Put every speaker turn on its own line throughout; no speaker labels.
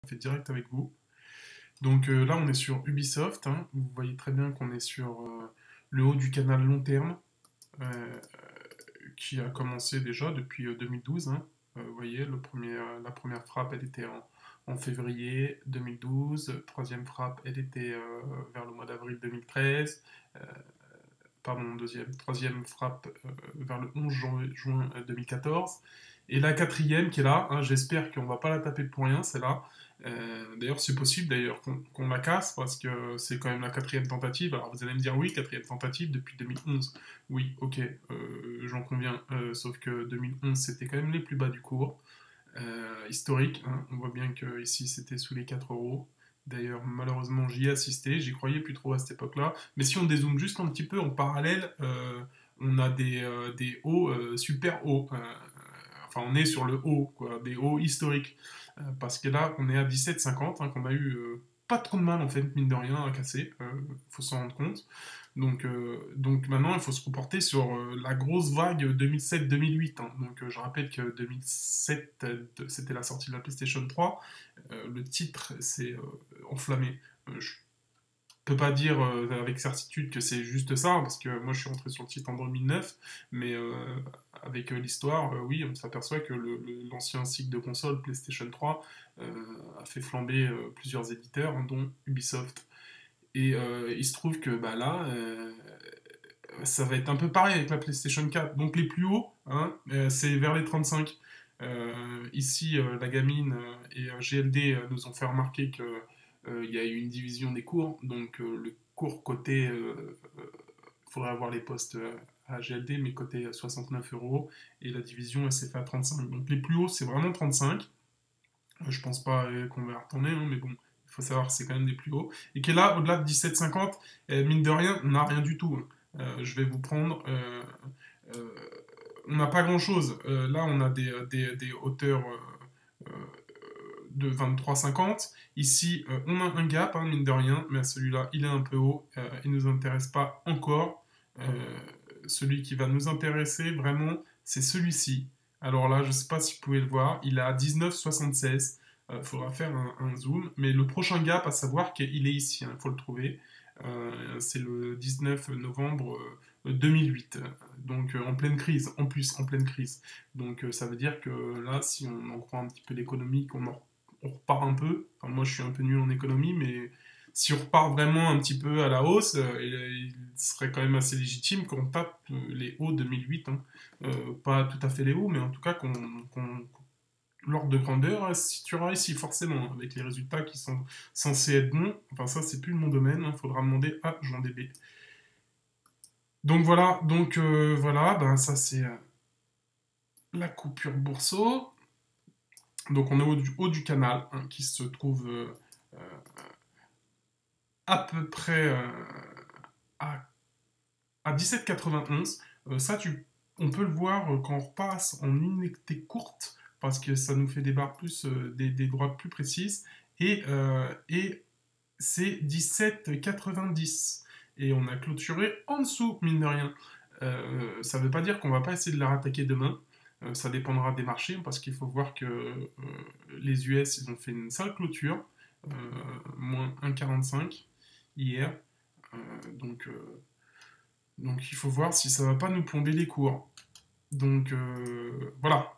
fait direct avec vous. Donc là, on est sur Ubisoft, hein. Vous voyez très bien qu'on est sur le haut du canal long terme, euh, qui a commencé déjà depuis 2012, hein. Vous voyez, la première frappe, elle était en février 2012. Troisième frappe, elle était vers le mois d'avril 2013. Euh, Pardon, troisième frappe vers le 11 juin 2014. Et la quatrième qui est là, hein, j'espère qu'on va pas la taper pour rien, c'est là. D'ailleurs, c'est possible d'ailleurs qu'on la casse parce que c'est quand même la quatrième tentative. Alors vous allez me dire oui, quatrième tentative depuis 2011. Oui, ok, j'en conviens. Sauf que 2011 c'était quand même les plus bas du cours. Historique, hein. On voit bien que ici c'était sous les 4 euros. D'ailleurs, malheureusement, j'y ai assisté, j'y croyais plus trop à cette époque-là. Mais si on dézoome juste un petit peu en parallèle, on a des hauts super hauts. Enfin, on est sur le haut, quoi, des hauts historiques. Parce que là, on est à 17,50, hein, qu'on a eu pas trop de mal, en fait, mine de rien, à casser. Faut s'en rendre compte. Donc maintenant, il faut se reporter sur la grosse vague 2007-2008, hein. Donc je rappelle que 2007, c'était la sortie de la PlayStation 3. Le titre s'est enflammé. Je peux pas dire avec certitude que c'est juste ça, hein, parce que moi je suis rentré sur le titre en 2009, mais avec l'histoire, oui, on s'aperçoit que l'ancien cycle de console PlayStation 3 a fait flamber plusieurs éditeurs, hein, dont Ubisoft. Et il se trouve que bah, là, ça va être un peu pareil avec la PlayStation 4. Donc les plus hauts, hein, c'est vers les 35. Ici, la gamine et GLD nous ont fait remarquer qu'il y a eu une division des cours. Donc le cours côté, il faudrait avoir les postes à GLD, mais côté 69 euros. Et la division, elle s'est fait à 35. Donc les plus hauts, c'est vraiment 35. Je pense pas qu'on va y retourner, hein, mais bon, il faut savoir que c'est quand même des plus hauts. Et qui est là, au-delà de 17,50, mine de rien, on n'a rien du tout, hein. Je vais vous prendre. Euh, on n'a pas grand-chose. Là, on a des hauteurs euh, de 23,50. Ici, on a un gap, hein, mine de rien, mais celui-là, il est un peu haut. Il ne nous intéresse pas encore. Euh, Celui qui va nous intéresser vraiment, c'est celui-ci. Alors là, je ne sais pas si vous pouvez le voir, il est à 19,76. Il faudra faire un zoom. Mais le prochain gap, à savoir qu'il est ici, il faut le trouver. C'est le 19 novembre 2008. Donc en pleine crise, en plus en pleine crise. Donc ça veut dire que là, si on en croit un petit peu l'économie, on repart un peu. Enfin, moi, je suis un peu nul en économie, mais si on repart vraiment un petit peu à la hausse, il serait quand même assez légitime qu'on tape les hauts 2008, hein. Pas tout à fait les hauts, mais en tout cas l'ordre de grandeur se situera ici, forcément, avec les résultats qui sont censés être bons. Enfin, ça, c'est plus mon domaine, il faudra demander à Jean DB. Donc voilà, ben, ça c'est la coupure bourseau. Donc on est haut du canal, hein, qui se trouve euh, à peu près à, à 17,91. Ça, on peut le voir quand on repasse en unité courte, parce que ça nous fait des barres plus, des droites plus précises. Et c'est 17,90. Et on a clôturé en dessous, mine de rien. Ça ne veut pas dire qu'on va pas essayer de la rattaquer demain. Ça dépendra des marchés, parce qu'il faut voir que les US, ils ont fait une sale clôture, euh, moins 1,45 hier. Euh, donc, euh, donc il faut voir si ça va pas nous plomber les cours. Donc voilà,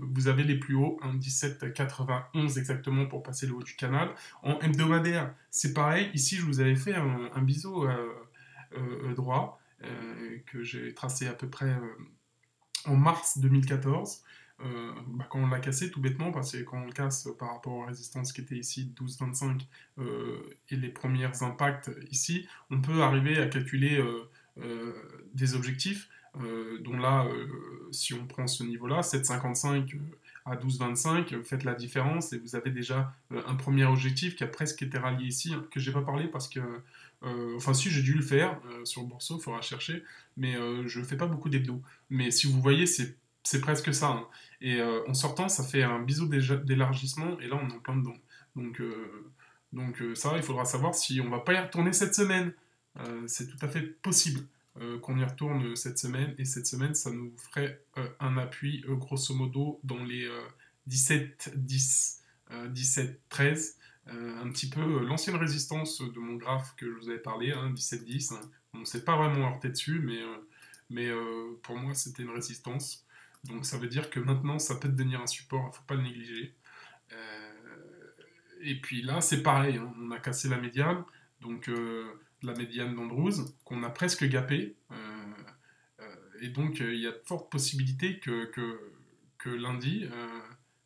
vous avez les plus hauts, hein, 17,91 exactement pour passer le haut du canal. En hebdomadaire, c'est pareil. Ici, je vous avais fait un biseau droit que j'ai tracé à peu près en mars 2014. Bah, quand on l'a cassé tout bêtement, parce que quand on le casse par rapport aux résistances qui étaient ici, 12,25, et les premiers impacts ici, on peut arriver à calculer euh, des objectifs, dont là, si on prend ce niveau-là, 7,55 à 12,25, faites la différence et vous avez déjà un premier objectif qui a presque été rallié ici, hein, que j'ai pas parlé parce que, enfin si j'ai dû le faire sur le Bourseau, il faudra chercher, mais je fais pas beaucoup d'hebdo. Mais si vous voyez, c'est presque ça, hein. Et en sortant, ça fait un biseau d'élargissement, et là, on est en plein dedans. Donc, ça, il faudra savoir si on va pas y retourner cette semaine. C'est tout à fait possible qu'on y retourne cette semaine, et cette semaine, ça nous ferait un appui, grosso modo, dans les 17-10. 17-13, un petit peu l'ancienne résistance de mon graphe que je vous avais parlé, hein, 17-10. Hein. On ne s'est pas vraiment heurté dessus, mais pour moi c'était une résistance. Donc ça veut dire que maintenant ça peut devenir un support, il ne faut pas le négliger. Euh, et puis là c'est pareil, hein, on a cassé la médiane, donc la médiane d'Andrews, qu'on a presque gappé. Et donc il y a de fortes possibilités que lundi,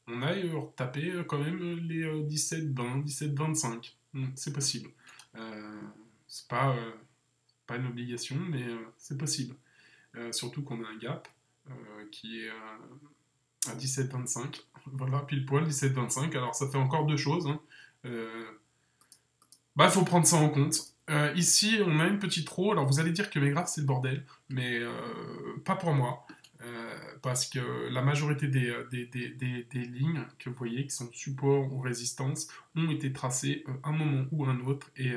on aille taper quand même les 17-20, 17-25. C'est possible. Euh, c'est pas une obligation, mais c'est possible. Surtout qu'on a un gap qui est à 17-25. Voilà, pile poil 17-25. Alors ça fait encore deux choses. Hein. Euh, Bah, faut prendre ça en compte. Ici, on a une petite roue. Alors, vous allez dire que mes graphes, c'est le bordel, mais pas pour moi. Parce que la majorité des lignes que vous voyez, qui sont support ou résistance, ont été tracées à un moment ou à un autre. Et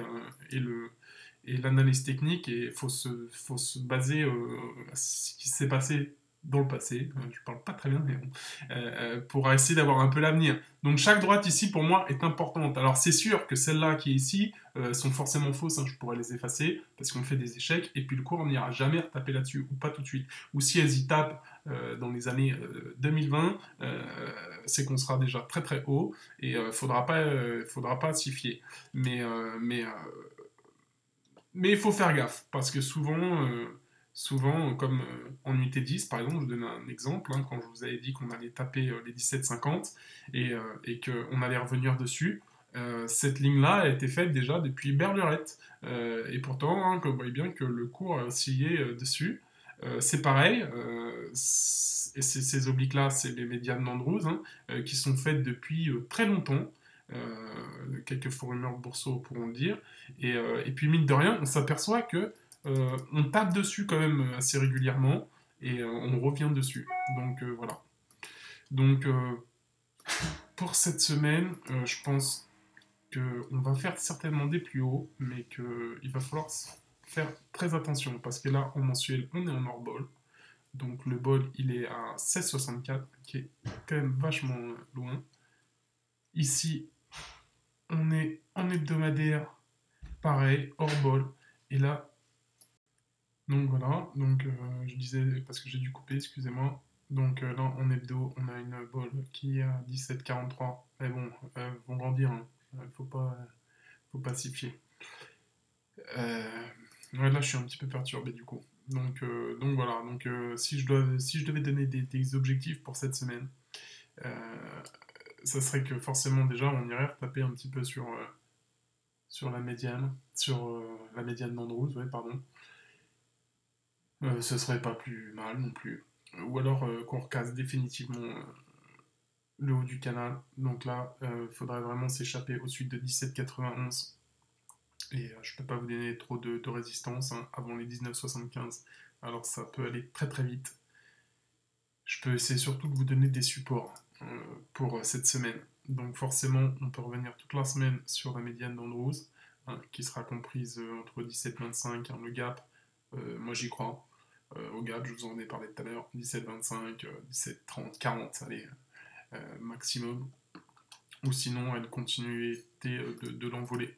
l'analyse technique, il faut se baser à ce qui s'est passé dans le passé. Je parle pas très bien, mais bon. Pour essayer d'avoir un peu l'avenir. Donc chaque droite ici pour moi est importante. Alors c'est sûr que celles-là qui est ici sont forcément fausses, hein, je pourrais les effacer parce qu'on fait des échecs et puis le cours on n'ira jamais retaper là-dessus ou pas tout de suite. Ou si elles y tapent dans les années 2020, c'est qu'on sera déjà très très haut et faudra pas s'y fier. Mais, euh, mais, euh, mais il faut faire gaffe, parce que souvent comme en UT10, par exemple, je vous donne un exemple, hein, quand je vous avais dit qu'on allait taper les 17,50 et qu'on allait revenir dessus, cette ligne-là a été faite déjà depuis Berberette. Et pourtant, hein, vous voyez bien que le cours a oscillé dessus. C'est pareil, et ces obliques-là, c'est les médianes d'Andrews, hein, qui sont faites depuis très longtemps. Quelques fourrumeurs bourseaux pourront le dire. Et puis, mine de rien, on s'aperçoit que on tape dessus quand même assez régulièrement et on revient dessus. Donc, voilà. Donc, pour cette semaine, je pense qu'on va faire certainement des plus hauts, mais qu'il va falloir faire très attention parce que là, en mensuel, on est en hors bol. Donc, le bol, il est à 16,64, qui est quand même vachement loin. Ici, on est en hebdomadaire, pareil, hors bol. Et là, donc voilà, donc je disais, parce que j'ai dû couper, excusez-moi. Donc là, en hebdo, on a une ball qui est à 17,43. Mais bon, vont grandir, hein. Faut pas s'y fier. Euh, ouais, là, je suis un petit peu perturbé du coup. Donc voilà, donc si je devais donner des objectifs pour cette semaine, euh, ça serait que forcément déjà on irait retaper un petit peu sur la médiane, sur la médiane d'Andrews, ouais, pardon. Ce serait pas plus mal non plus. Ou alors qu'on recasse définitivement le haut du canal. Donc là, il faudrait vraiment s'échapper au-dessus de 17,91. Et je peux pas vous donner trop de résistance hein, avant les 19,75. Alors ça peut aller très très vite. Je peux essayer surtout de vous donner des supports pour cette semaine. Donc forcément, on peut revenir toute la semaine sur la médiane d'Andrews, hein, qui sera comprise entre 17,25, hein, le gap. Moi j'y crois. Au gap, je vous en ai parlé tout à l'heure, 17,25, 17,30, 40, allez, maximum. Ou sinon, une continuité de l'envolée.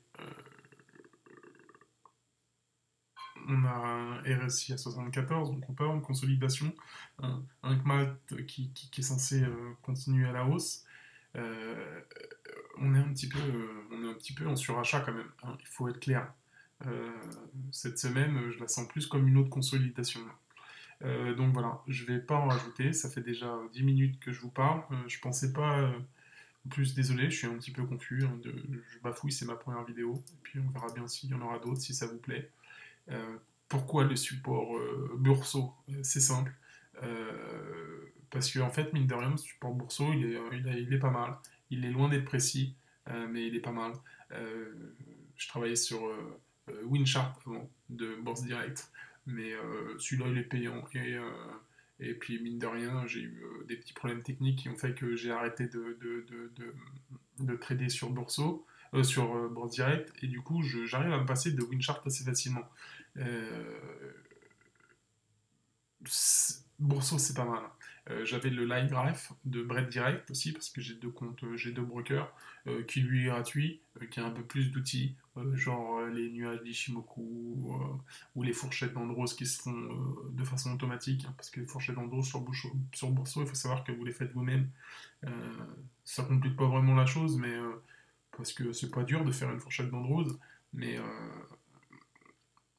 On a un RSI à 74, donc on peut avoir une consolidation, un CMAT qui est censé continuer à la hausse. Euh, on est un petit peu en surachat quand même, hein, il faut être clair. Euh, cette semaine, je la sens plus comme une autre consolidation. Donc voilà, je vais pas en rajouter, ça fait déjà 10 minutes que je vous parle. Je pensais pas. En plus, désolé, je suis un petit peu confus. Hein, je bafouille, c'est ma première vidéo. Et puis on verra bien s'il y en aura d'autres, si ça vous plaît. Pourquoi le support Bourseau? C'est simple. Parce que, en fait, mine de rien, le support Bourseau, il est pas mal. Il est loin d'être précis, mais il est pas mal. Euh, je travaillais sur Winchart avant, de Bourse Direct, mais celui-là, il est payant. Et puis, mine de rien, j'ai eu des petits problèmes techniques qui ont fait que j'ai arrêté de trader sur Bourseau, sur Bourse Direct, et du coup, j'arrive à me passer de Winchart assez facilement. Euh, Bourseau, c'est pas mal. J'avais le LiveGraph de Bread Direct aussi, parce que j'ai deux comptes, j'ai deux brokers, qui lui est gratuit, qui a un peu plus d'outils, genre les nuages d'Ishimoku, ou les fourchettes d'Andros qui se font de façon automatique, hein, parce que les fourchettes d'Andros sur Bourseau, il faut savoir que vous les faites vous-même. Euh, Ça complique pas vraiment la chose, mais parce que c'est pas dur de faire une fourchette d'Andros, mais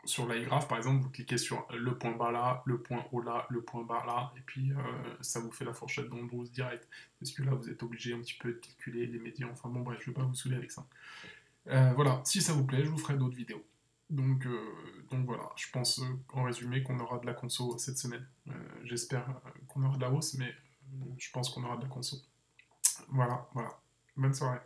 sur l'iGraph, par exemple, vous cliquez sur le point bas là, le point haut là, le point bas là, et puis ça vous fait la fourchette d'Andros direct. Parce que là, vous êtes obligé un petit peu de calculer les médians. Enfin bon, bref, je ne vais pas vous saouler avec ça. Voilà, si ça vous plaît, je vous ferai d'autres vidéos. Donc, euh, donc voilà, je pense en résumé qu'on aura de la conso cette semaine. J'espère qu'on aura de la hausse, mais je pense qu'on aura de la conso. Voilà, voilà. Bonne soirée.